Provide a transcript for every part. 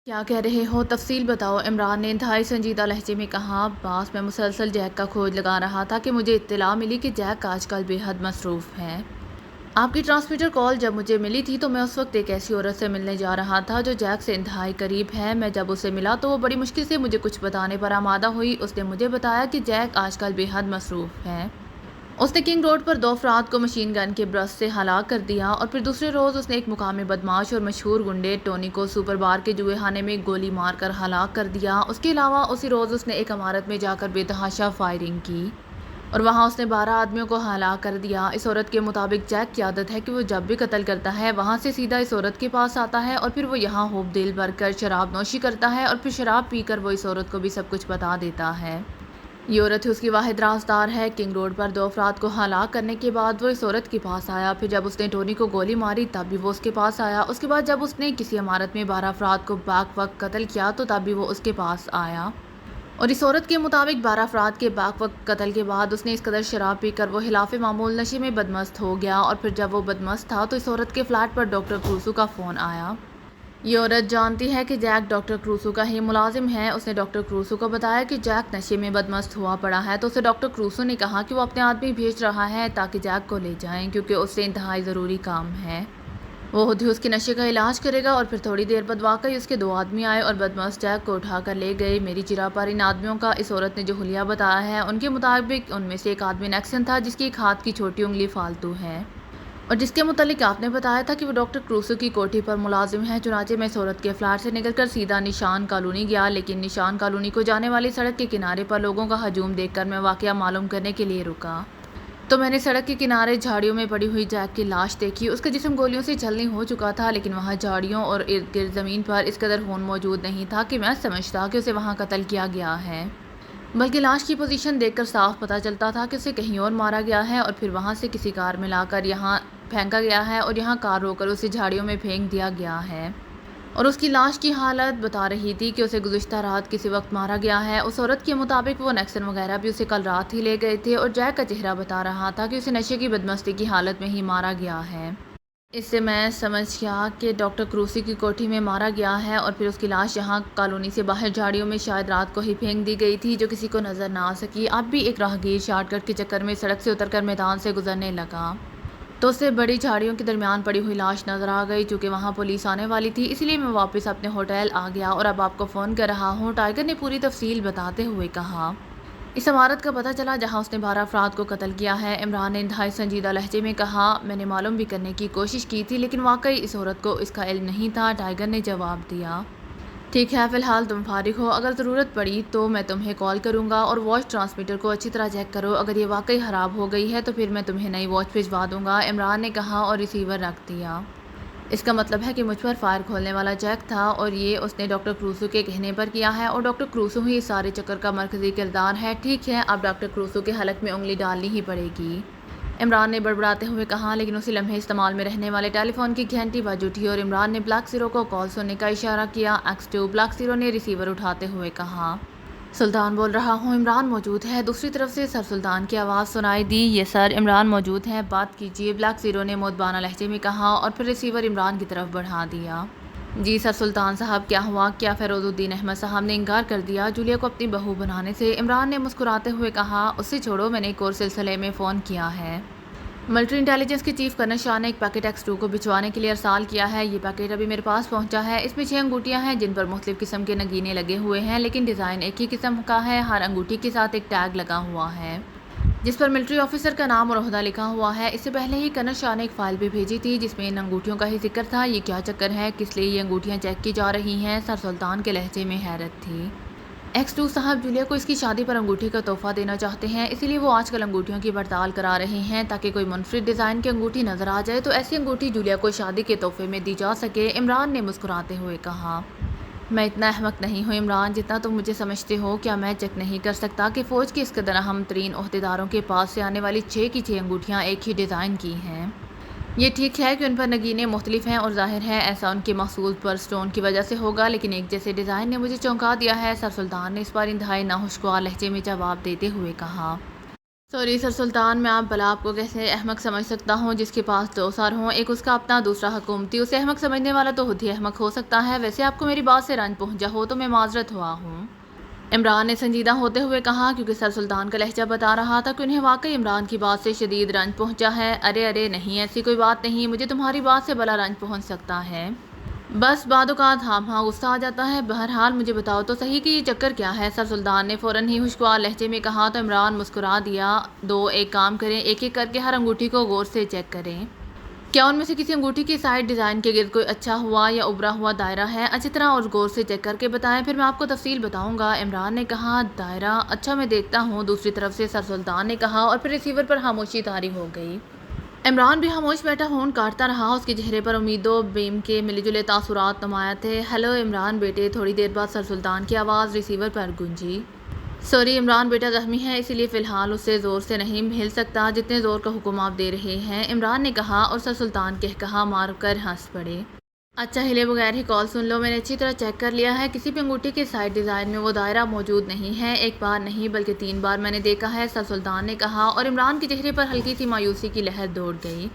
کیا کہہ رہے ہو؟ تفصیل بتاؤ۔ عمران نے انتہائی سنجیدہ لہجے میں کہا، باس میں مسلسل جیک کا کھوج لگا رہا تھا کہ مجھے اطلاع ملی کہ جیک آج کل بے حد مصروف ہے۔ آپ کی ٹرانسمیٹر کال جب مجھے ملی تھی تو میں اس وقت ایک ایسی عورت سے ملنے جا رہا تھا جو جیک سے انتہائی قریب ہے۔ میں جب اسے ملا تو وہ بڑی مشکل سے مجھے کچھ بتانے پر آمادہ ہوئی۔ اس نے مجھے بتایا کہ جیک آج کل بے حد مصروف ہے۔ اس نے کنگ روڈ پر 2 افراد کو مشین گن کے برسٹ سے ہلاک کر دیا اور پھر دوسرے روز اس نے ایک مقامی بدماش اور مشہور گنڈے ٹونی کو سپر بار کے جوئے خانے میں گولی مار کر ہلاک کر دیا۔ اس کے علاوہ اسی روز اس نے ایک عمارت میں جا کر بے تحاشا فائرنگ کی اور وہاں اس نے 12 آدمیوں کو ہلاک کر دیا۔ اس عورت کے مطابق جیک کی عادت ہے کہ وہ جب بھی قتل کرتا ہے وہاں سے سیدھا اس عورت کے پاس آتا ہے اور پھر وہ یہاں ہوپ دل بھر کر شراب نوشی کرتا ہے اور پھر شراب پی کر وہ اس عورت کو بھی سب کچھ بتا دیتا ہے۔ یہ عورت ہی اس کی واحد رازدار ہے۔ کنگ روڈ پر 2 افراد کو ہلاک کرنے کے بعد وہ اس عورت کے پاس آیا، پھر جب اس نے ٹونی کو گولی ماری تب بھی وہ اس کے پاس آیا، اس کے بعد جب اس نے کسی عمارت میں 12 افراد کو بیک وقت قتل کیا تو تب بھی وہ اس کے پاس آیا۔ اور اس عورت کے مطابق 12 افراد کے بیک وقت قتل کے بعد اس نے اس قدر شراب پی کر وہ خلاف معمول نشے میں بدمست ہو گیا اور پھر جب وہ بدمست تھا تو اس عورت کے فلیٹ پر ڈاکٹر کروسو کا فون آیا۔ یہ عورت جانتی ہے کہ جیک ڈاکٹر کروسو کا ہی ملازم ہے۔ اس نے ڈاکٹر کروسو کو بتایا کہ جیک نشے میں بدمست ہوا پڑا ہے تو اسے ڈاکٹر کروسو نے کہا کہ وہ اپنے آدمی بھیج رہا ہے تاکہ جیک کو لے جائیں کیونکہ اس سے انتہائی ضروری کام ہے۔ وہ خود ہی اس کے نشے کا علاج کرے گا اور پھر تھوڑی دیر بعد واقعی اس کے 2 آدمی آئے اور بدمست جیک کو اٹھا کر لے گئے۔ میری چرا پر ان آدمیوں کا اس عورت نے جو حلیہ بتایا ہے ان کے مطابق ان میں سے ایک آدمی نیکسن تھا جس کی ایک ہاتھ کی چھوٹی انگلی فالتو ہے اور جس کے متعلق آپ نے بتایا تھا کہ وہ ڈاکٹر کروسو کی کوٹھی پر ملازم ہے۔ چنانچہ میں اس عورت کے فلیٹ سے نکل کر سیدھا نشان کالونی گیا، لیکن نشان کالونی کو جانے والی سڑک کے کنارے پر لوگوں کا ہجوم دیکھ کر میں واقعہ معلوم کرنے کے لیے رکا تو میں نے سڑک کے کنارے جھاڑیوں میں پڑی ہوئی جیک کی لاش دیکھی۔ اس کا جسم گولیوں سے چھلنی ہو چکا تھا لیکن وہاں جھاڑیوں اور ارد گرد زمین پر اس قدر خون موجود نہیں تھا کہ میں سمجھتا کہ اسے وہاں قتل کیا گیا ہے، بلکہ لاش کی پوزیشن دیکھ کر صاف پتہ چلتا تھا کہ اسے کہیں اور مارا گیا ہے اور پھر وہاں سے کسی کار میں لا کر یہاں پھینکا گیا ہے اور یہاں کار روک کر اسے جھاڑیوں میں پھینک دیا گیا ہے۔ اور اس کی لاش کی حالت بتا رہی تھی کہ اسے گزشتہ رات کسی وقت مارا گیا ہے۔ اس عورت کے مطابق وہ نیکسن وغیرہ بھی اسے کل رات ہی لے گئے تھے اور جیک کا چہرہ بتا رہا تھا کہ اسے نشے کی بدمستی کی حالت میں ہی مارا گیا ہے۔ اس سے میں سمجھ گیا کہ ڈاکٹر کروسی کی کوٹھی میں مارا گیا ہے اور پھر اس کی لاش یہاں کالونی سے باہر جھاڑیوں میں شاید رات کو ہی پھینک دی گئی تھی جو کسی کو نظر نہ آ سکی۔ اب بھی ایک راہگیر شارٹ کٹ کے چکر میں سڑک سے اتر کر میدان سے گزرنے لگا تو اسے بڑی جھاڑیوں کے درمیان پڑی ہوئی لاش نظر آ گئی۔ چونکہ وہاں پولیس آنے والی تھی اس لیے میں واپس اپنے ہوٹل آ گیا اور اب آپ کو فون کر رہا ہوں۔ ٹائیگر نے پوری تفصیل بتاتے ہوئے کہا۔ اس عمارت کا پتہ چلا جہاں اس نے 12 افراد کو قتل کیا ہے۔ عمران نے انتہائی سنجیدہ لہجے میں کہا، میں نے معلوم بھی کرنے کی کوشش کی تھی لیکن واقعی اس عورت کو اس کا علم نہیں تھا۔ ٹائیگر نے جواب دیا، ٹھیک ہے، فی الحال تم فارغ ہو، اگر ضرورت پڑی تو میں تمہیں کال کروں گا اور واچ ٹرانسمیٹر کو اچھی طرح چیک کرو، اگر یہ واقعی خراب ہو گئی ہے تو پھر میں تمہیں نئی واچ بھجوا دوں گا، عمران نے کہا اور ریسیور رکھ دیا۔ اس کا مطلب ہے کہ مجھ پر فائر کھولنے والا جیک تھا اور یہ اس نے ڈاکٹر کروسو کے کہنے پر کیا ہے اور ڈاکٹر کروسو ہی اس سارے چکر کا مرکزی کردار ہے۔ ٹھیک ہے، اب ڈاکٹر کروسو کے حلق میں انگلی ڈالنی ہی پڑے گی، عمران نے بڑبڑاتے ہوئے کہا، لیکن اسی لمحے استعمال میں رہنے والے ٹیلی فون کی گھنٹی بج اٹھی اور عمران نے بلیک زیرو کو کال سننے کا اشارہ کیا۔ X2 بلیک زیرو نے ریسیور اٹھاتے ہوئے کہا، سلطان بول رہا ہوں، عمران موجود ہے؟ دوسری طرف سے سر سلطان کی آواز سنائی دی، یہ سر، عمران موجود ہے، بات کیجیے، بلیک زیرو نے مؤدبانہ لہجے میں کہا اور پھر ریسیور عمران کی طرف بڑھا دیا۔ جی سر سلطان صاحب، کیا ہوا؟ کیا فیروز الدین احمد صاحب نے انکار کر دیا جولیا کو اپنی بہو بنانے سے؟ عمران نے مسکراتے ہوئے کہا، اس سے چھوڑو، میں نے ایک اور سلسلے میں فون کیا ہے۔ ملٹری انٹیلیجنس کے چیف کرنل شاہ نے ایک پیکٹ X2 کو بھجوانے کے لیے ارسال کیا ہے۔ یہ پیکٹ ابھی میرے پاس پہنچا ہے، اس میں 6 انگوٹیاں ہیں جن پر مختلف قسم کے نگینے لگے ہوئے ہیں لیکن ڈیزائن ایک ہی قسم کا ہے۔ ہر انگوٹھی کے ساتھ ایک ٹیگ لگا ہوا ہے جس پر ملٹری آفیسر کا نام اور عہدہ لکھا ہوا ہے۔ اس سے پہلے ہی کرنل شاہ نے ایک فائل بھی بھیجی تھی جس میں ان انگوٹھیوں کا ہی ذکر تھا۔ یہ کیا چکر ہے؟ کس لیے یہ انگوٹھیاں چیک کی جا رہی ہیں؟ سر سلطان کے لہجے میں حیرت تھی۔ X2 صاحب جولیا کو اس کی شادی پر انگوٹھی کا تحفہ دینا چاہتے ہیں، اسی لیے وہ آج کل انگوٹھیوں کی پڑتال کرا رہے ہیں تاکہ کوئی منفرد ڈیزائن کی انگوٹھی نظر آ جائے تو ایسی انگوٹھی جولیا کو شادی کے تحفے میں دی جا سکے، عمران نے مسکراتے ہوئے کہا۔ میں اتنا احمق نہیں ہوں عمران جتنا تم مجھے سمجھتے ہو، کیا میں چیک نہیں کر سکتا کہ فوج کے اس قدر اہم ترین عہدیداروں کے پاس سے آنے والی 6 کی 6 انگوٹھیاں ایک ہی ڈیزائن کی ہیں؟ یہ ٹھیک ہے کہ ان پر نگینے مختلف ہیں اور ظاہر ہے ایسا ان کے محصول پر سٹون کی وجہ سے ہوگا، لیکن ایک جیسے ڈیزائن نے مجھے چونکا دیا ہے، سر سلطان نے اس پر انتہائی ناخوشگوار لہجے میں جواب دیتے ہوئے کہا۔ سوری سر سلطان، میں آپ بھلا آپ کو کیسے احمق سمجھ سکتا ہوں جس کے پاس دو سر ہوں، ایک اس کا اپنا دوسرا حکومتی۔ اسے احمق سمجھنے والا تو خود ہی احمق ہو سکتا ہے۔ ویسے آپ کو میری بات سے رنج پہنچا ہو تو میں معذرت ہوا ہوں، عمران نے سنجیدہ ہوتے ہوئے کہا، کیونکہ سر سلطان کا لہجہ بتا رہا تھا کہ انہیں واقعی عمران کی بات سے شدید رنج پہنچا ہے۔ ارے نہیں، ایسی کوئی بات نہیں، مجھے تمہاری بات سے بلا رنج پہنچ سکتا ہے، بس بعد اوقات ہاں غصہ آ جاتا ہے۔ بہرحال مجھے بتاؤ تو صحیح کہ یہ چکر کیا ہے؟ سر سلطان نے فوراً ہی خوشگوار لہجے میں کہا تو عمران مسکرا دیا۔ ایک کام کریں، ایک ایک کر کے ہر انگوٹھی کو غور سے چیک کریں۔ کیا ان میں سے کسی انگوٹھی کی سائڈ ڈیزائن کے گرد کوئی اچھا ہوا یا ابھرا ہوا دائرہ ہے؟ اچھی طرح اور غور سے چیک کر کے بتائیں، پھر میں آپ کو تفصیل بتاؤں گا، عمران نے کہا۔ دائرہ؟ اچھا میں دیکھتا ہوں، دوسری طرف سے سر سلطان نے کہا، اور پھر ریسیور پر خاموشی طاری ہو گئی۔ عمران بھی خاموش بیٹھا ہونٹ کاٹتا رہا، اس کے چہرے پر امید و بیم کے ملے جلے تاثرات نمایاں تھے۔ ہیلو عمران بیٹے، تھوڑی دیر بعد سر سلطان کی آواز ریسیور پر گونجی۔ سوری عمران بیٹا زخمی ہے، اسی لیے فی الحال اس سے زور سے نہیں ہل سکتا جتنے زور کا حکم آپ دے رہے ہیں، عمران نے کہا، اور سر سلطان کہا مار کر ہنس پڑے۔ اچھا ہلے بغیر ہی کال سن لو، میں نے اچھی طرح چیک کر لیا ہے، کسی بھی انگوٹھی کے سائڈ ڈیزائن میں وہ دائرہ موجود نہیں ہے، ایک بار نہیں بلکہ 3 بار میں نے دیکھا ہے، سر سلطان نے کہا، اور عمران کے چہرے پر ہلکی سی مایوسی کی لہر دوڑ گئی۔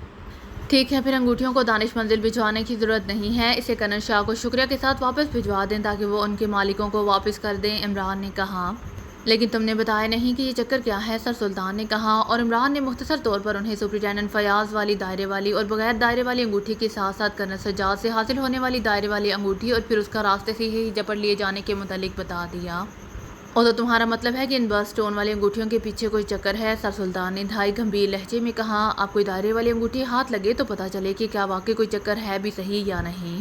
ٹھیک ہے، پھر انگوٹھیوں کو دانش منزل بھجوانے کی ضرورت نہیں ہے، اسے کنر شاہ کو شکریہ کے ساتھ واپس بھجوا دیں تاکہ وہ ان کے مالکوں کو واپس کر دیں، عمران نے کہا۔ لیکن تم نے بتایا نہیں کہ یہ چکر کیا ہے، سر سلطان نے کہا، اور عمران نے مختصر طور پر انہیں سپرنٹینڈنٹ فیاض والی دائرے والی اور بغیر دائرے والی انگوٹھی کے ساتھ ساتھ کرنل سجاد سے حاصل ہونے والی دائرے والی انگوٹھی اور پھر اس کا راستے سے ہی جپٹ لیے جانے کے متعلق بتا دیا۔ اور تو تمہارا مطلب ہے کہ ان برس سٹون والی انگوٹھیوں کے پیچھے کوئی چکر ہے؟ سر سلطان نے انتہائی گمبھیر لہجے میں کہا۔ آپ کوئی دائرے والی انگوٹھی ہاتھ لگے تو پتہ چلے کہ کیا واقعی کوئی چکر ہے بھی صحیح یا نہیں،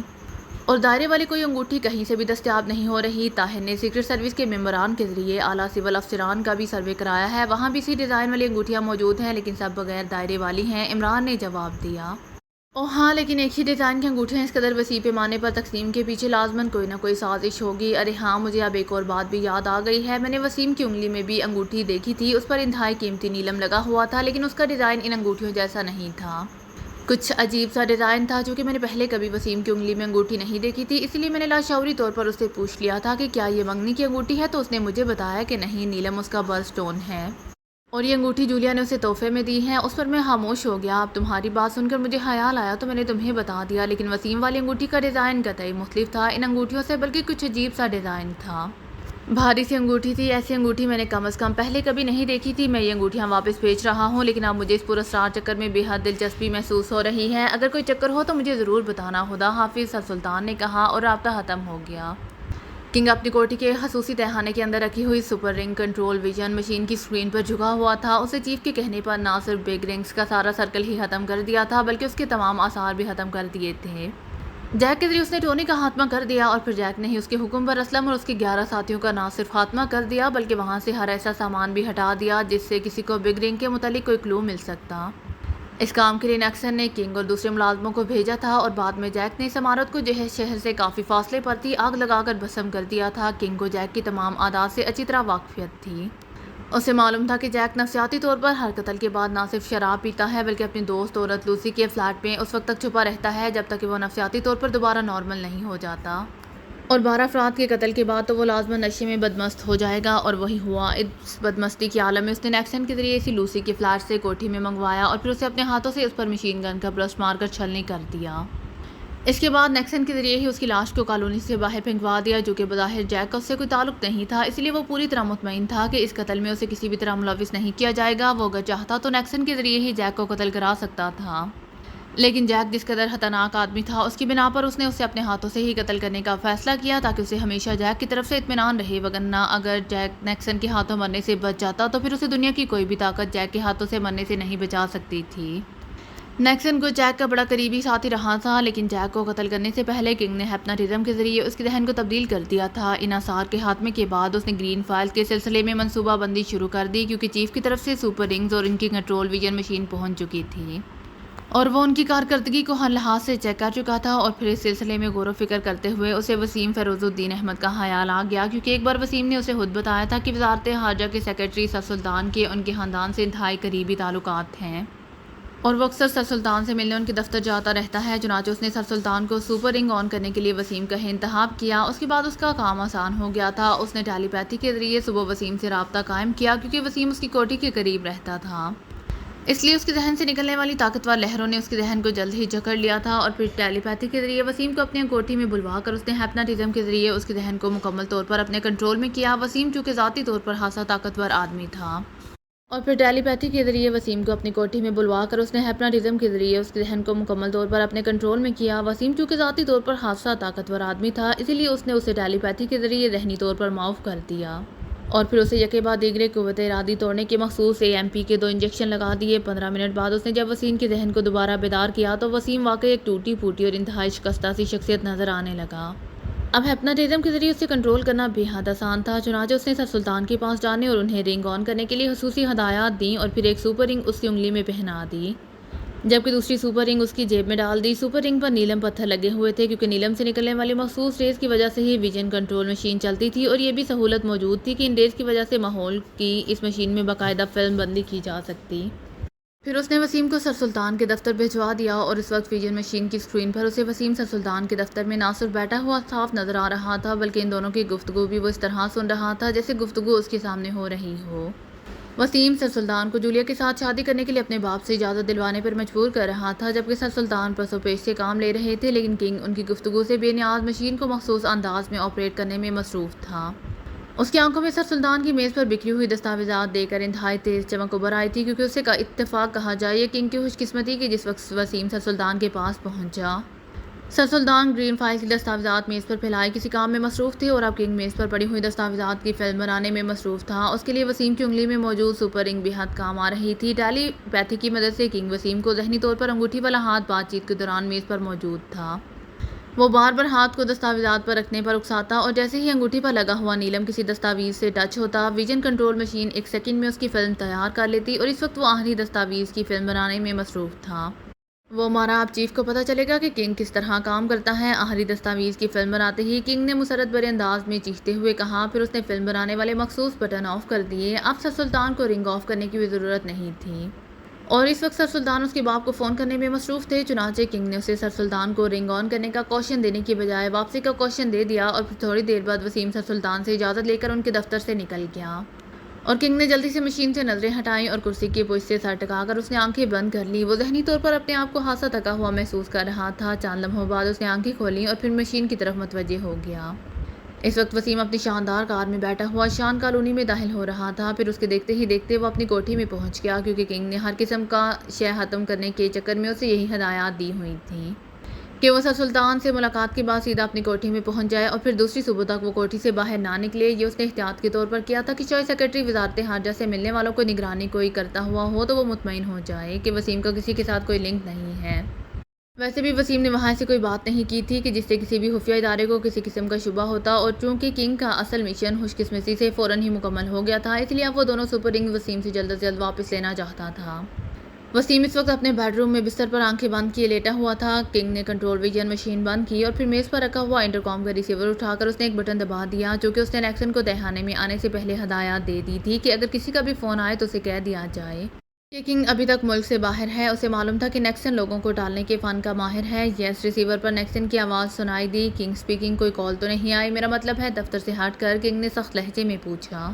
اور دائرے والی کوئی انگوٹھی کہیں سے بھی دستیاب نہیں ہو رہی۔ طاہر نے سیکرٹ سروس کے ممبران کے ذریعے اعلیٰ سول افسران کا بھی سروے کرایا ہے، وہاں بھی اسی ڈیزائن والی انگوٹھیاں موجود ہیں، لیکن سب بغیر دائرے والی ہیں، عمران نے جواب دیا۔ اوہ ہاں، لیکن ایک ہی ڈیزائن کی انگوٹھیاں اس قدر وسیع پیمانے پر تقسیم کے پیچھے لازماً کوئی نہ کوئی سازش ہوگی۔ ارے ہاں، مجھے اب ایک اور بات بھی یاد آ گئی ہے، میں نے وسیم کی انگلی میں بھی انگوٹھی دیکھی تھی، اس پر انتہائی قیمتی نیلم لگا ہوا تھا، لیکن اس کا ڈیزائن ان انگوٹھیوں جیسا نہیں تھا، کچھ عجیب سا ڈیزائن تھا، چونکہ میں نے پہلے کبھی وسیم کی انگلی میں انگوٹھی نہیں دیکھی تھی، اس لیے میں نے لاشعوری طور پر اس سے پوچھ لیا تھا کہ کیا یہ منگنی کی انگوٹھی ہے، تو اس نے مجھے بتایا کہ نہیں، نیلم اس کا برس سٹون ہے، اور یہ انگوٹھی جولیا نے اسے تحفے میں دی ہے۔ اس پر میں خاموش ہو گیا۔ اب تمہاری بات سن کر مجھے خیال آیا تو میں نے تمہیں بتا دیا، لیکن وسیم والی انگوٹھی کا ڈیزائن قطعی مختلف تھا ان انگوٹھیوں سے، بلکہ کچھ عجیب سا ڈیزائن تھا، بھاری سی انگوٹھی تھی، ایسی انگوٹھی میں نے کم از کم پہلے کبھی نہیں دیکھی تھی۔ میں یہ انگوٹھیاں واپس بیچ رہا ہوں، لیکن اب مجھے اس پراسرار چکر میں بے حد دلچسپی محسوس ہو رہی ہے، اگر کوئی چکر ہو تو مجھے ضرور بتانا، خدا حافظ، سر سلطان نے کہا، اور رابطہ ختم ہو گیا۔ کنگ اپنی کوٹھی کے خصوصی تہخانے کے اندر رکھی ہوئی سپر رنگ کنٹرول ویژن مشین کی اسکرین پر جھکا ہوا تھا، اسے چیف کے کہنے پر نہ صرف بگ رنگز کا سارا سرکل ہی ختم کر دیا تھا بلکہ اس کے تمام آثار بھی ختم کر دیے تھے۔ جیک کے ذریعے اس نے ٹونی کا خاتمہ کر دیا، اور پھر جیک نے ہی اس کے حکم پر اسلم اور اس کے 11 ساتھیوں کا نہ صرف خاتمہ کر دیا بلکہ وہاں سے ہر ایسا سامان بھی ہٹا دیا جس سے کسی کو بگ رنگ کے متعلق کوئی کلو مل سکتا۔ اس کام کے لیے نیکسن نے کنگ اور دوسرے ملازموں کو بھیجا تھا، اور بعد میں جیک نے اس عمارت کو جہیز شہر سے کافی فاصلے پر تھی آگ لگا کر بھسم کر دیا تھا۔ کنگ کو جیک کی تمام عادات سے اچھی طرح واقفیت تھی، اسے معلوم تھا کہ جیک نفسیاتی طور پر ہر قتل کے بعد نہ صرف شراب پیتا ہے بلکہ اپنی دوست عورت لوسی کے فلیٹ میں اس وقت تک چھپا رہتا ہے جب تک کہ وہ نفسیاتی طور پر دوبارہ نارمل نہیں ہو جاتا، اور 12 افراد کے قتل کے بعد تو وہ لازماً نشے میں بدمست ہو جائے گا، اور وہی ہوا۔ اس بدمستی کے عالم میں اس نے نیکسن کے ذریعے اسی لوسی کے فلیٹ سے کوٹھی میں منگوایا اور پھر اسے اپنے ہاتھوں سے اس پر مشین گن کا برسٹ مار کر چھلنی کر دیا۔ اس کے بعد نیکسن کے ذریعے ہی اس کی لاش کو کالونی سے باہر پھینکوا دیا، جو کہ بظاہر جیک کا اس سے کوئی تعلق نہیں تھا، اس لیے وہ پوری طرح مطمئن تھا کہ اس قتل میں اسے کسی بھی طرح ملوث نہیں کیا جائے گا۔ وہ اگر چاہتا تو نیکسن کے ذریعے ہی جیک کو قتل کرا سکتا تھا، لیکن جیک جس قدر خطرناک آدمی تھا اس کی بنا پر اس نے اسے اپنے ہاتھوں سے ہی قتل کرنے کا فیصلہ کیا تاکہ اسے ہمیشہ جیک کی طرف سے اطمینان رہے، وگرنہ اگر جیک نیکسن کے ہاتھوں مرنے سے بچ جاتا تو پھر اسے دنیا کی کوئی بھی طاقت جیک کے ہاتھوں سے مرنے سے نہیں بچا سکتی تھی۔ نیکسن کو جیک کا بڑا قریبی ساتھی رہا تھا، لیکن جیک کو قتل کرنے سے پہلے کنگ نے ہیپناٹزم کے ذریعے اس کے ذہن کو تبدیل کر دیا تھا۔ ان آثار کے خاتمے کے بعد اس نے گرین فائل کے سلسلے میں منصوبہ بندی شروع کر دی، کیونکہ چیف کی طرف سے سپر رنگز اور ان کی کنٹرول ویژن مشین پہنچ چکی تھی، اور وہ ان کی کارکردگی کو ہر لحاظ سے چیک کر چکا تھا، اور پھر اس سلسلے میں غور و فکر کرتے ہوئے اسے وسیم فیروز الدین احمد کا خیال آ گیا، کیونکہ ایک بار وسیم نے اسے خود بتایا تھا کہ وزارت خارجہ کے سیکرٹری سر سلطان کے ان کے خاندان سے انتہائی قریبی تعلقات ہیں، اور وہ اکثر سر سلطان سے ملنے ان کے دفتر جاتا رہتا ہے۔ چنانچہ اس نے سر سلطان کو سپر رنگ آن کرنے کے لیے وسیم کا انتخاب کیا۔ اس کے بعد اس کا کام آسان ہو گیا تھا۔ اس نے ٹیلی پیتھی کے ذریعے صبح وسیم سے رابطہ قائم کیا، کیونکہ وسیم اس کی کوٹھی کے قریب رہتا تھا۔ اس لیے اس کے ذہن سے نکلنے والی طاقتور لہروں نے اس کے ذہن کو جلد ہی جکڑ لیا تھا، اور پھر ٹیلی پیتھی کے ذریعے وسیم کو اپنی کوٹھی میں بلوا کر اس نے ہیپناٹزم کے ذریعے اس کے ذہن کو مکمل طور پر اپنے کنٹرول میں کیا۔ وسیم چونکہ ذاتی طور پر خاصا طاقتور آدمی تھا، اور پھر ٹیلی پیتھی کے ذریعے وسیم کو اپنی کوٹھی میں بلوا کر اس نے ہیپناٹزم کے ذریعے اس کے ذہن کو مکمل طور پر اپنے کنٹرول میں کیا۔ وسیم چونکہ ذاتی طور پر خاصا طاقتور آدمی تھا، اسی لیے اس نے اسے ٹیلی پیتھی کے ذریعے ذہنی طور پر معاف کر دیا، اور پھر اسے یکے بعد دیگرے قوت ارادی توڑنے کے مخصوص AMP کے 2 انجیکشن لگا دیے۔ 15 منٹ بعد اس نے جب وسیم کے ذہن کو دوبارہ بیدار کیا تو وسیم واقعی ایک ٹوٹی پھوٹی اور انتہائی شکستہ سی شخصیت نظر آنے لگا۔ اب ہیپناٹزم کے ذریعے اسے کنٹرول کرنا بے حد آسان تھا۔ چنانچہ اس نے سر سلطان کے پاس جانے اور انہیں رنگ آن کرنے کے لیے خصوصی ہدایات دیں، اور پھر ایک سپر رنگ اس کی انگلی میں پہنا دی، جبکہ دوسری سپر رنگ اس کی جیب میں ڈال دی۔ سپر رنگ پر نیلم پتھر لگے ہوئے تھے، کیونکہ نیلم سے نکلنے والی مخصوص ریز کی وجہ سے ہی ویژن کنٹرول مشین چلتی تھی، اور یہ بھی سہولت موجود تھی کہ ان ریز کی وجہ سے ماحول کی اس مشین میں باقاعدہ فلم بندی کی جا سکتی۔ پھر اس نے وسیم کو سر سلطان کے دفتر بھجوا دیا، اور اس وقت ویژن مشین کی اسکرین پر اسے وسیم سر سلطان کے دفتر میں نہ صرف بیٹھا ہوا صاف نظر آ رہا تھا، بلکہ ان دونوں کی گفتگو بھی وہ اس طرح سن رہا تھا جیسے گفتگو اس کے سامنے ہو رہی ہو۔ وسیم سر سلطان کو جولیا کے ساتھ شادی کرنے کے لیے اپنے باپ سے اجازت دلوانے پر مجبور کر رہا تھا، جبکہ سر سلطان پس و پیش سے کام لے رہے تھے، لیکن کنگ ان کی گفتگو سے بے نیاز مشین کو مخصوص انداز میں آپریٹ کرنے میں مصروف تھا۔ اس کی آنکھوں میں سر سلطان کی میز پر بکھری ہوئی دستاویزات دیکھ کر انتہائی تیز چمک ابھر آئی تھی، کیونکہ اسے کا اتفاق کہا جائے یہ کنگ کی خوش قسمتی کہ جس وقت وسیم سر سلطان کے پاس پہنچا، سر سلطان گرین فائل کی دستاویزات میز پر پھیلائے کسی کام میں مصروف تھے، اور اب کنگ میز پر پڑی ہوئی دستاویزات کی فلم بنانے میں مصروف تھا۔ اس کے لیے وسیم کی انگلی میں موجود سپر رنگ بے حد کام آ رہی تھی۔ ٹیلی پیتھی کی مدد سے کنگ وسیم کو ذہنی طور پر انگوٹھی والا ہاتھ بات چیت کے دوران میز پر موجود تھا۔ وہ بار بار ہاتھ کو دستاویزات پر رکھنے پر اکساتا، اور جیسے ہی انگوٹھی پر لگا ہوا نیلم کسی دستاویز سے ٹچ ہوتا، ویژن کنٹرول مشین 1 سیکنڈ میں اس کی فلم تیار کر لیتی، اور اس وقت وہ آخری دستاویز کی فلم بنانے میں مصروف تھا۔ وہ مارا اب چیف کو پتہ چلے گا کہ کنگ کس طرح کام کرتا ہے۔ آخری دستاویز کی فلم بناتے ہی کنگ نے مسرت بھرے انداز میں چیختے ہوئے کہا، پھر اس نے فلم بنانے والے مخصوص بٹن آف کر دیے۔ اب سر سلطان کو رنگ آف کرنے کی بھی ضرورت نہیں تھی، اور اس وقت سر سلطان اس کے باپ کو فون کرنے میں مصروف تھے۔ چنانچہ کنگ نے اسے سر سلطان کو رنگ آن کرنے کا کوشن دینے کی بجائے واپسی کا کوشن دے دیا، اور پھر تھوڑی دیر بعد وسیم سر سلطان سے اجازت لے کر ان کے دفتر سے نکل گیا، اور کنگ نے جلدی سے مشین سے نظریں ہٹائیں اور کرسی کی پشت سے سر ٹکا کر اس نے آنکھیں بند کر لی۔ وہ ذہنی طور پر اپنے آپ کو خاصا تھکا ہوا محسوس کر رہا تھا۔ چند لمحوں بعد اس نے آنکھیں کھولیں اور پھر مشین کی طرف متوجہ ہو گیا۔ اس وقت وسیم اپنی شاندار کار میں بیٹھا ہوا شان کالونی میں داخل ہو رہا تھا۔ پھر اس کے دیکھتے ہی دیکھتے وہ اپنی کوٹھی میں پہنچ گیا، کیونکہ کنگ نے ہر قسم کا شے ختم کرنے کے چکر میں اسے یہی ہدایات دی ہوئی تھیں کہ وہ سر سلطان سے ملاقات کے بعد سیدھا اپنی کوٹھی میں پہنچ جائے، اور پھر دوسری صبح تک وہ کوٹھی سے باہر نہ نکلے۔ یہ اس نے احتیاط کے طور پر کیا تھا کہ شاید سیکرٹری وزارت خارجہ سے ملنے والوں کو نگرانی کوئی کرتا ہوا ہو تو وہ مطمئن ہو جائے کہ وسیم کا کسی کے ساتھ کوئی لنک نہیں ہے۔ ویسے بھی وسیم نے وہاں سے کوئی بات نہیں کی تھی کہ جس سے کسی بھی خفیہ ادارے کو کسی قسم کا شبہ ہوتا، اور چونکہ کنگ کا اصل مشن خوش قسمتی سے فوراً ہی مکمل ہو گیا تھا، اس لیے اب وہ دونوں سپر رنگ وسیم سے جلد از جلد واپس لینا چاہتا تھا۔ وسیم اس وقت اپنے بیڈ روم میں بستر پر آنکھیں بند کیے لیٹا ہوا تھا۔ کنگ نے کنٹرول ویژن مشین بند کی، اور پھر میز پر رکھا ہوا انٹرکام کا ریسیور اٹھا کر اس نے ایک بٹن دبا دیا، چونکہ اس نے نیکسن کو تہھانے میں آنے سے پہلے ہدایات دے دی تھی کہ اگر کسی کا بھی فون آئے تو اسے کہہ دیا جائے کہ کنگ ابھی تک ملک سے باہر ہے۔ اسے معلوم تھا کہ نیکسن لوگوں کو ٹالنے کے فن کا ماہر ہے۔ یس ریسیور پر نیکسن کی آواز سنائی دی۔ کنگ اسپیکنگ، کوئی کال تو نہیں آئی؟ میرا مطلب ہے دفتر سے ہٹ کر، کنگ نے سخت لہجے میں پوچھا۔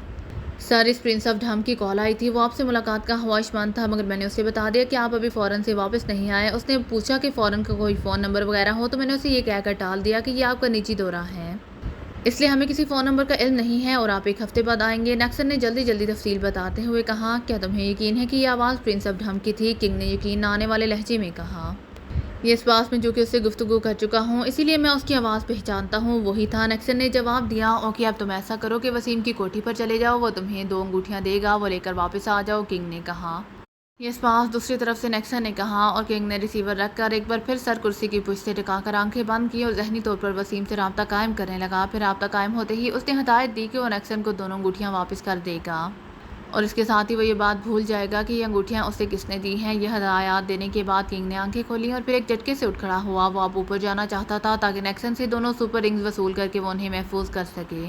سر، اس پرنس آف ڈھم کی کال آئی تھی، وہ آپ سے ملاقات کا خواہش مند تھا، مگر میں نے اسے بتا دیا کہ آپ ابھی فوراً سے واپس نہیں آئے۔ اس نے پوچھا کہ فوراً کا کوئی فون نمبر وغیرہ ہو، تو میں نے اسے یہ کہہ کر ٹال دیا کہ یہ آپ کا نجی دورہ ہے، اس لیے ہمیں کسی فون نمبر کا علم نہیں ہے، اور آپ 1 ہفتے بعد آئیں گے۔ نیکسن نے جلدی تفصیل بتاتے ہوئے کہا، کیا تمہیں یقین ہے کہ یہ آواز پرنس آف ڈھم کی تھی؟ کنگ نے یقین نہ آنے والے لہجے میں کہا، یہ اس بات میں جو کہ اس سے گفتگو کر چکا ہوں، اسی لیے میں اس کی آواز پہچانتا ہوں، وہی تھا۔ نیکسن نے جواب دیا، اوکے، اب تم ایسا کرو کہ وسیم کی کوٹھی پر چلے جاؤ، وہ تمہیں 2 انگوٹھیاں دے گا، وہ لے کر واپس آ جاؤ، کنگ نے کہا۔ یس باس، دوسری طرف سے نیکسن نے کہا، اور کنگ نے ریسیور رکھ کر ایک بار پھر سر کرسی کی پشت سے ٹکا کر آنکھیں بند کی اور ذہنی طور پر وسیم سے رابطہ قائم کرنے لگا۔ پھر رابطہ قائم ہوتے ہی اس نے ہدایت دی کہ وہ نیکسن کو 2 انگوٹھیاں واپس کر دے گا، اور اس کے ساتھ ہی وہ یہ بات بھول جائے گا کہ یہ انگوٹھیاں اسے کس نے دی ہیں۔ یہ ہدایات دینے کے بعد کنگ نے آنکھیں کھولیں اور پھر ایک جھٹکے سے اٹھ کھڑا ہوا۔ وہ اب اوپر جانا چاہتا تھا تاکہ نیکسن سے 2 سپر رنگز وصول کر کے وہ انہیں محفوظ کر سکے،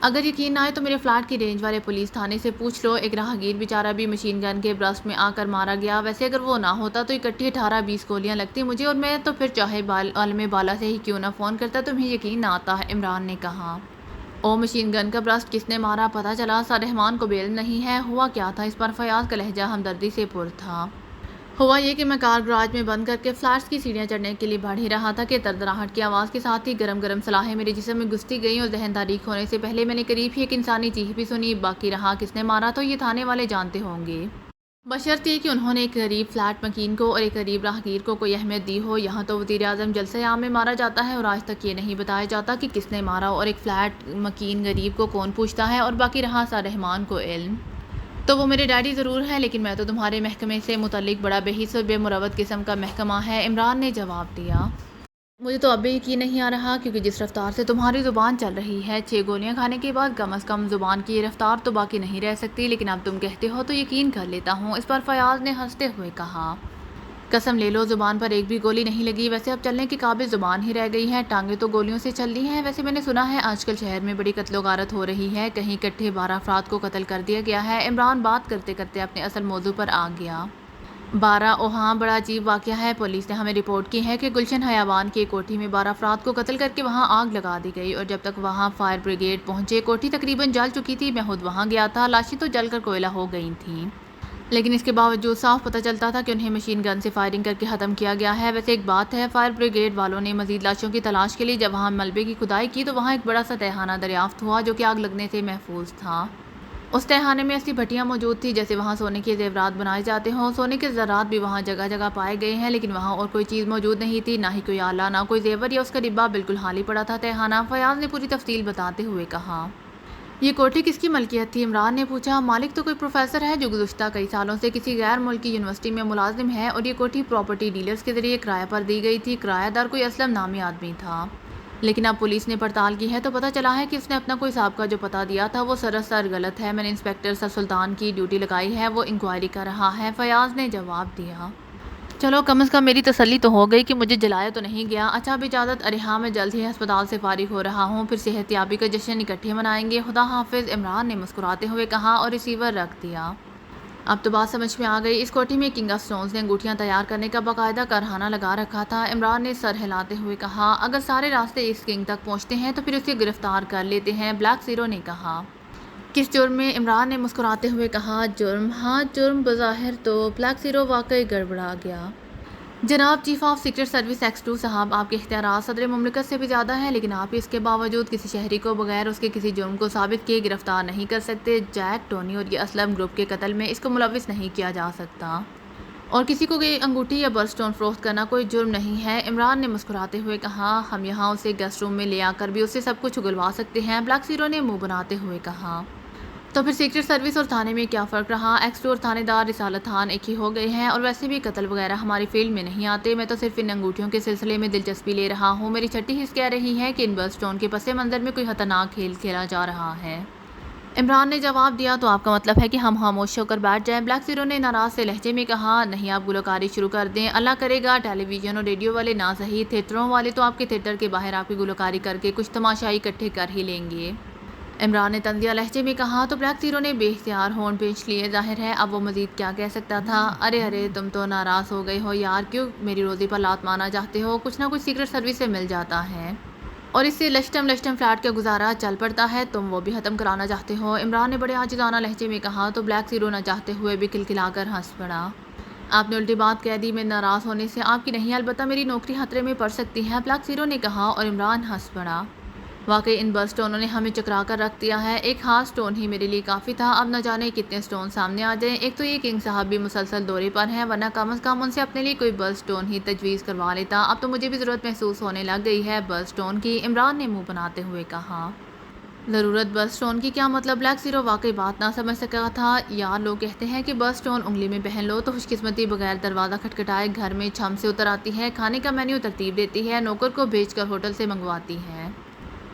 اگر یقین نہ آئے تو میرے فلیٹ کی رینج والے پولیس تھانے سے پوچھ لو، ایک راہگیر بیچارہ بھی مشین گن کے برسٹ میں آ کر مارا گیا۔ ویسے اگر وہ نہ ہوتا تو اکٹھی 18-20 گولیاں لگتی مجھے، اور میں تو پھر چاہے عالم بالا سے ہی کیوں نہ فون کرتا، تمہیں یقین نہ آتا ہے، عمران نے کہا۔ او مشین گن کا برسٹ کس نے مارا؟ پتہ چلا سررحمان کو بیل نہیں ہے۔ ہوا کیا تھا؟ اس پر فیاض کا لہجہ ہمدردی سے پر تھا۔ ہوا یہ کہ میں کار گراج میں بند کر کے فلیٹس کی سیڑھیاں چڑھنے کے لیے بڑھ ہی رہا تھا کہ دردراہٹ کی آواز کے ساتھ ہی گرم گرم صلاحیں میرے جسم میں گھستی گئیں، اور ذہن تاریک ہونے سے پہلے میں نے قریب ہی ایک انسانی چیخ بھی سنی۔ باقی رہا کس نے مارا تو یہ تھانے والے جانتے ہوں گے، بشرط یہ کہ انہوں نے ایک غریب فلیٹ مکین کو اور ایک غریب راہگیر کو کوئی اہمیت دی ہو۔ یہاں تو وزیر اعظم جلسہ عام میں مارا جاتا ہے اور آج تک یہ نہیں بتایا جاتا کہ کس نے مارا، اور ایک فلیٹ مکین غریب کو کون پوچھتا ہے؟ اور باقی رہا سررحمان کو علم تو وہ میرے ڈیڈی ضرور ہے، لیکن میں تو تمہارے محکمے سے متعلق بڑا بے حس اور بے مروت قسم کا محکمہ ہے، عمران نے جواب دیا۔ مجھے تو اب بھی یقین نہیں آ رہا، کیونکہ جس رفتار سے تمہاری زبان چل رہی ہے، 6 گولیاں کھانے کے بعد کم از کم زبان کی یہ رفتار تو باقی نہیں رہ سکتی، لیکن اب تم کہتے ہو تو یقین کر لیتا ہوں، اس پر فیاض نے ہنستے ہوئے کہا۔ قسم لے لو زبان پر ایک بھی گولی نہیں لگی، ویسے اب چلنے کے قابل زبان ہی رہ گئی ہے، ٹانگیں تو گولیوں سے چل رہی ہیں۔ ویسے میں نے سنا ہے آج کل شہر میں بڑی قتل و غارت ہو رہی ہے، کہیں اکٹھے 12 افراد کو قتل کر دیا گیا ہے۔ عمران بات کرتے کرتے اپنے اصل موضوع پر آ گیا۔ 12؟ او ہاں، بڑا عجیب واقعہ ہے۔ پولیس نے ہمیں رپورٹ کی ہے کہ گلشن حیوان کی ایک کوٹھی میں 12 افراد کو قتل کر کے وہاں آگ لگا دی گئی، اور جب تک وہاں فائر بریگیڈ پہنچے کوٹھی تقریباً جل چکی تھی۔ میں خود وہاں گیا تھا، لاشیں تو جل کر کوئلہ ہو گئی تھیں، لیکن اس کے باوجود صاف پتہ چلتا تھا کہ انہیں مشین گن سے فائرنگ کر کے ختم کیا گیا ہے۔ ویسے ایک بات ہے، فائر بریگیڈ والوں نے مزید لاشوں کی تلاش کے لیے جب وہاں ملبے کی کھدائی کی تو وہاں ایک بڑا سا تہخانہ دریافت ہوا جو کہ آگ لگنے سے محفوظ تھا۔ اس تہخانے میں ایسی بھٹیاں موجود تھیں جیسے وہاں سونے کے زیورات بنائے جاتے ہوں۔ سونے کے ذرات بھی وہاں جگہ جگہ پائے گئے ہیں، لیکن وہاں اور کوئی چیز موجود نہیں تھی، نہ ہی کوئی آلہ، نہ کوئی زیور یا اس کا ڈبہ، بالکل خالی پڑا تھا تہخانہ۔ فیاض نے پوری تفصیل بتاتے ہوئے کہا۔ یہ کوٹھی کس کی ملکیت تھی؟ عمران نے پوچھا۔ مالک تو کوئی پروفیسر ہے جو گزشتہ کئی سالوں سے کسی غیر ملکی یونیورسٹی میں ملازم ہے، اور یہ کوٹھی پراپرٹی ڈیلرز کے ذریعے کرایہ پر دی گئی تھی۔ کرایہ دار کوئی اسلم نامی آدمی تھا، لیکن اب پولیس نے پڑتال کی ہے تو پتہ چلا ہے کہ اس نے اپنا کوئی سابقہ جو پتہ دیا تھا وہ سراسر غلط ہے۔ میں نے انسپکٹر سر سلطان کی ڈیوٹی لگائی ہے، وہ انکوائری کر رہا ہے، فیاض نے جواب دیا۔ چلو کم از کم میری تسلی تو ہو گئی کہ مجھے جلایا تو نہیں گیا۔ اچھا اب اجازت، ارے ہاں میں جلد ہی ہسپتال سے فارغ ہو رہا ہوں، پھر صحت یابی کا جشن اکٹھے منائیں گے، خدا حافظ، عمران نے مسکراتے ہوئے کہا اور ریسیور رکھ دیا۔ اب تو بات سمجھ میں آ گئی، اس کوٹھی میں کنگ آف سٹونز نے انگوٹھیاں تیار کرنے کا باقاعدہ کارخانہ لگا رکھا تھا، عمران نے سر ہلاتے ہوئے کہا۔ اگر سارے راستے اس کنگ تک پہنچتے ہیں تو پھر اسے گرفتار کر لیتے ہیں، بلیک زیرو نے کہا۔ کس جرم میں؟ عمران نے مسکراتے ہوئے کہا۔ جرم؟ ہاں جرم، بظاہر تو بلیک زیرو واقعی گڑبڑا گیا۔ جناب chief of secret service X2 صاحب، آپ کے اختیارات صدر مملکت سے بھی زیادہ ہیں، لیکن آپ اس کے باوجود کسی شہری کو بغیر اس کے کسی جرم کو ثابت کیے گرفتار نہیں کر سکتے۔ جیک، ٹونی اور یہ اسلم گروپ کے قتل میں اس کو ملوث نہیں کیا جا سکتا، اور کسی کو کوئی انگوٹھی یا برسٹ اسٹون فروخت کرنا کوئی جرم نہیں ہے، عمران نے مسکراتے ہوئے کہا۔ ہم یہاں اسے گیسٹ روم میں لے آ کر بھی اس سے سب کچھ اگلوا سکتے ہیں، بلیک زیرو نے منہ بناتے ہوئے کہا۔ تو پھر سیکرٹ سروس اور تھانے میں کیا فرق رہا؟ X2 اور تھانے دار رسالت خان ایک ہی ہو گئے ہیں، اور ویسے بھی قتل وغیرہ ہماری فیلڈ میں نہیں آتے، میں تو صرف ان انگوٹھیوں کے سلسلے میں دلچسپی لے رہا ہوں۔ میری چھٹی حس کہہ رہی ہے کہ ان برسٹ اسٹون کے پس منظر میں کوئی خطرناک کھیل کھیلا جا رہا ہے، عمران نے جواب دیا۔ تو آپ کا مطلب ہے کہ ہم خاموش ہو کر بیٹھ جائیں؟ بلیک زیرو نے ناراض سے لہجے میں کہا۔ نہیں، آپ گلوکاری شروع کر دیں، اللہ کرے گا ٹیلی ویژن اور ریڈیو والے نہ صحیح، تھیٹروں والے تو آپ کے تھیٹر کے باہر آپ کی گلوکاری کر کے کچھ تماشائی اکٹھے کر ہی لیں گے، عمران نے طنزیہ لہجے میں کہا۔ تو بلیک زیرو نے بے اختیار ہونٹ پینچ لیے، ظاہر ہے اب وہ مزید کیا کہہ سکتا تھا۔ ارے تم تو ناراض ہو گئے ہو یار، کیوں میری روزی پر لات مارنا چاہتے ہو؟ کچھ نہ کچھ سیکرٹ سروس سے مل جاتا ہے، اور اس سے لشٹم فلیٹ کا گزارا چل پڑتا ہے، تم وہ بھی ختم کرانا چاہتے ہو، عمران نے بڑے عاجزانہ لہجے میں کہا۔ تو بلیک زیرو نہ چاہتے ہوئے بھی کھلکھلا کر ہنس پڑا۔ آپ نے الٹی بات کہہ دی، میں ناراض ہونے سے آپ کی نہیں، البتہ میری نوکری خطرے میں پڑ سکتی ہے، بلیک زیرو نے کہا، اور عمران ہنس پڑا۔ واقعی ان برسٹ اسٹونوں نے ہمیں چکرا کر رکھ دیا ہے، ایک خاص اسٹون ہی میرے لیے کافی تھا، اب نہ جانے کتنے اسٹون سامنے آ جائیں۔ ایک تو یہ کنگ صاحب بھی مسلسل دورے پر ہیں، ورنہ کم از کم ان سے اپنے لیے کوئی برسٹ اسٹون ہی تجویز کروا لیتا، اب تو مجھے بھی ضرورت محسوس ہونے لگ گئی ہے برسٹ اسٹون کی، عمران نے منہ بناتے ہوئے کہا۔ ضرورت برسٹ اسٹون کی؟ کیا مطلب؟ بلیک زیرو واقعی بات نہ سمجھ سکا تھا۔ یار لوگ کہتے ہیں کہ برسٹ اسٹون انگلی میں پہن لو تو خوش قسمتی بغیر دروازہ کھٹکھٹائے گھر میں چھم سے اتر آتی ہے، کھانے کا مینیو ترتیب دیتی ہے، نوکر کو بھیج کر ہوٹل سے منگواتی ہے،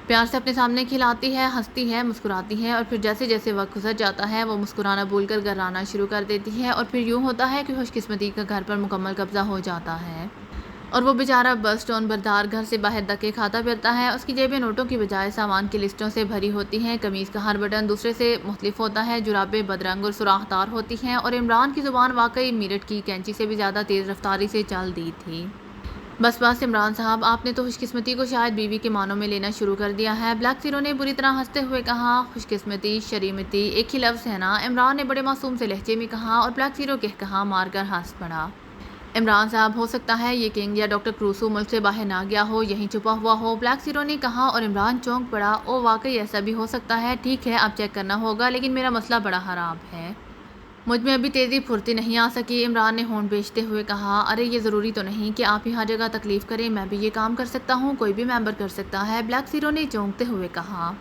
پیار سے اپنے سامنے کھلاتی ہے، ہنستی ہے، مسکراتی ہے، اور پھر جیسے جیسے وقت گزر جاتا ہے وہ مسکرانا بھول کر گھرانا شروع کر دیتی ہے، اور پھر یوں ہوتا ہے کہ خوش قسمتی کا گھر پر مکمل قبضہ ہو جاتا ہے۔ اور وہ بیچارہ بس اسٹون بردار گھر سے باہر دھکے کھاتا پھرتا ہے۔ اس کی جیبیں نوٹوں کی بجائے سامان کی لسٹوں سے بھری ہوتی ہیں، قمیض کا ہر بٹن دوسرے سے مختلف ہوتا ہے، جرابیں بدرنگ اور سوراخ دار ہوتی ہیں، اور عمران کی زبان واقعی میرٹ کی کینچی سے بھی زیادہ تیز رفتاری سے چل دی تھی۔ بس عمران صاحب، آپ نے تو خوش قسمتی کو شاید بیوی کے معنوں میں لینا شروع کر دیا ہے، بلیک زیرو نے بری طرح ہنستے ہوئے کہا۔ خوش قسمتی، شریمتی ایک ہی لفظ ہے نا، عمران نے بڑے معصوم سے لہجے میں کہا، اور بلیک زیرو کہا مار کر ہنس پڑا۔ عمران صاحب، ہو سکتا ہے یہ کنگ یا ڈاکٹر کروسو ملک سے باہر نہ گیا ہو، یہیں چھپا ہوا ہو، بلیک زیرو نے کہا، اور عمران چونک پڑا۔ او واقعی ایسا بھی ہو سکتا ہے، ٹھیک ہے اب چیک کرنا ہوگا، لیکن میرا مسئلہ بڑا خراب ہے۔ مجھ میں ابھی تیزی پھرتی نہیں آ سکی، عمران نے ہونٹ بیچتے ہوئے کہا۔ ارے یہ ضروری تو نہیں کہ آپ ہی ہر جگہ تکلیف کریں، میں بھی یہ کام کر سکتا ہوں، کوئی بھی ممبر کر سکتا ہے، بلیک زیرو نے چونکتے ہوئے کہا۔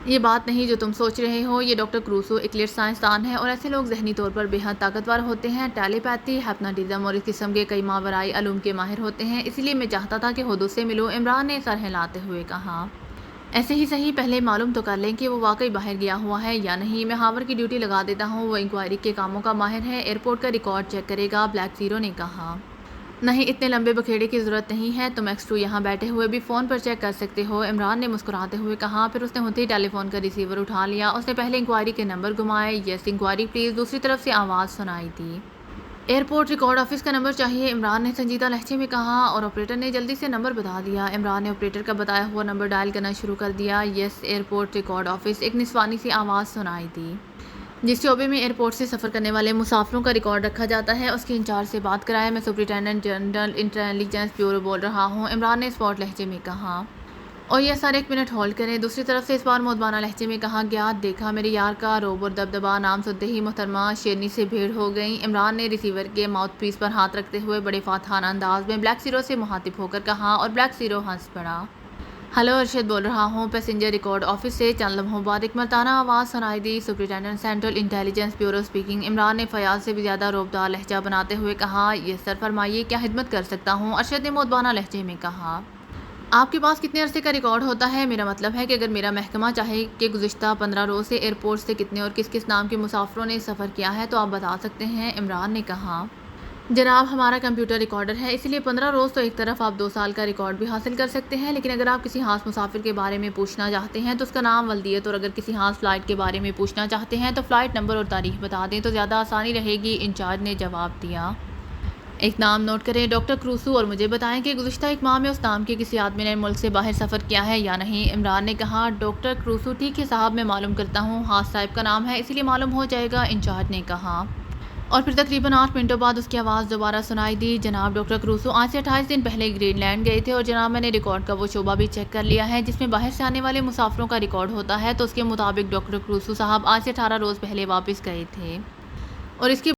یہ بات نہیں جو تم سوچ رہے ہو، یہ ڈاکٹر کروسو ایک لیٹ سائنسدان ہے، اور ایسے لوگ ذہنی طور پر بے حد طاقتور ہوتے ہیں، ٹیلی پیتھی، ہپناٹزم اور اس قسم کے کئی ماورائی علوم کے ماہر ہوتے ہیں، اسی لیے میں چاہتا تھا کہ خود اس سے ملوں، عمران نے سر ہلاتے ہوئے کہا۔ ایسے ہی صحیح، پہلے معلوم تو کر لیں کہ وہ واقعی باہر گیا ہوا ہے یا نہیں، میں ہاور کی ڈیوٹی لگا دیتا ہوں، وہ انکوائری کے کاموں کا ماہر ہے، ایئرپورٹ کا ریکارڈ چیک کرے گا، بلیک زیرو نے کہا۔ نہیں، اتنے لمبے بکھیڑے کی ضرورت نہیں ہے، تم ایکس 2 یہاں بیٹھے ہوئے بھی فون پر چیک کر سکتے ہو، عمران نے مسکراتے ہوئے کہا۔ پھر اس نے ہوتے ہی ٹیلی فون کا ریسیور اٹھا لیا، اس نے پہلے انکوائری کے نمبر گھمائے۔ یس انکوائری پلیز، دوسری طرف سے آواز سنائی دی۔ ایئرپورٹ ریکارڈ آفس کا نمبر چاہیے، عمران نے سنجیدہ لہجے میں کہا، اور آپریٹر نے جلدی سے نمبر بتا دیا۔ عمران نے آپریٹر کا بتایا ہوا نمبر ڈائل کرنا شروع کر دیا۔ یس ایئرپورٹ ریکارڈ آفس، ایک نسوانی سی آواز سنائی دی۔ جس شعبے میں ایئرپورٹ سے سفر کرنے والے مسافروں کا ریکارڈ رکھا جاتا ہے، اس کے انچارج سے بات کرائے، میں سپرنٹینڈنٹ جنرل انٹیلیجنس بیورو بول رہا ہوں، عمران نے اسپاٹ لہجے میں کہا۔ اور یہ سر ایک منٹ ہولڈ کریں، دوسری طرف سے اس بار مؤدبانہ لہجے میں کہا گیا۔ دیکھا میرے یار کا روب اور دبدبا، نام سنتے ہی محترمہ شیرنی سے بھیڑ ہو گئی، عمران نے ریسیور کے ماؤتھ پیس پر ہاتھ رکھتے ہوئے بڑے فاتحانہ انداز میں بلیک زیرو سے مخاطب ہو کر کہا، اور بلیک زیرو ہنس پڑا۔ ہلو، ارشد بول رہا ہوں، پیسنجر ریکارڈ آفس سے۔ چند لمحوں بعد ایک مردانہ آواز سنائی دی۔ Superintendent central intelligence bureau speaking, Imran نے فیاض سے بھی زیادہ روبدار لہجہ بناتے ہوئے کہا۔ یس سر، فرمائیے کیا خدمت کر سکتا ہوں، ارشد نے مؤدبانہ لہجے میں کہا۔ آپ کے پاس کتنے عرصے کا ریکارڈ ہوتا ہے؟ میرا مطلب ہے کہ اگر میرا محکمہ چاہے کہ گزشتہ 15 روز سے ایئرپورٹ سے کتنے اور کس کس نام کے مسافروں نے سفر کیا ہے تو آپ بتا سکتے ہیں، عمران نے کہا۔ جناب، ہمارا کمپیوٹر ریکارڈر ہے، اس لیے 15 روز تو ایک طرف آپ 2 سال کا ریکارڈ بھی حاصل کر سکتے ہیں، لیکن اگر آپ کسی خاص مسافر کے بارے میں پوچھنا چاہتے ہیں تو اس کا نام، ولدیت، اور اگر کسی خاص فلائٹ کے بارے میں پوچھنا چاہتے ہیں تو فلائٹ نمبر اور تاریخ بتا دیں تو زیادہ آسانی رہے گی، انچارج نے جواب دیا۔ ایک نام نوٹ کریں، ڈاکٹر کروسو، اور مجھے بتائیں کہ گزشتہ 1 ماہ میں اس نام کے کسی آدمی نے ملک سے باہر سفر کیا ہے یا نہیں، عمران نے کہا۔ ڈاکٹر کروسو، ٹھیک ہے صاحب، میں معلوم کرتا ہوں، ہاس صاحب کا نام ہے، اسی لیے معلوم ہو جائے گا، انچارج نے کہا۔ اور پھر تقریباً 8 منٹوں بعد اس کی آواز دوبارہ سنائی دی۔ جناب، ڈاکٹر کروسو آج سے 28 دن پہلے گرین لینڈ گئے تھے، اور جناب میں نے ریکارڈ کا وہ شعبہ بھی چیک کر لیا ہے جس میں باہر سے آنے والے مسافروں کا ریکارڈ ہوتا ہے، تو اس کے مطابق ڈاکٹر کروسو صاحب آج سے 18 روز پہلے واپس گئے تھے، اور اس کے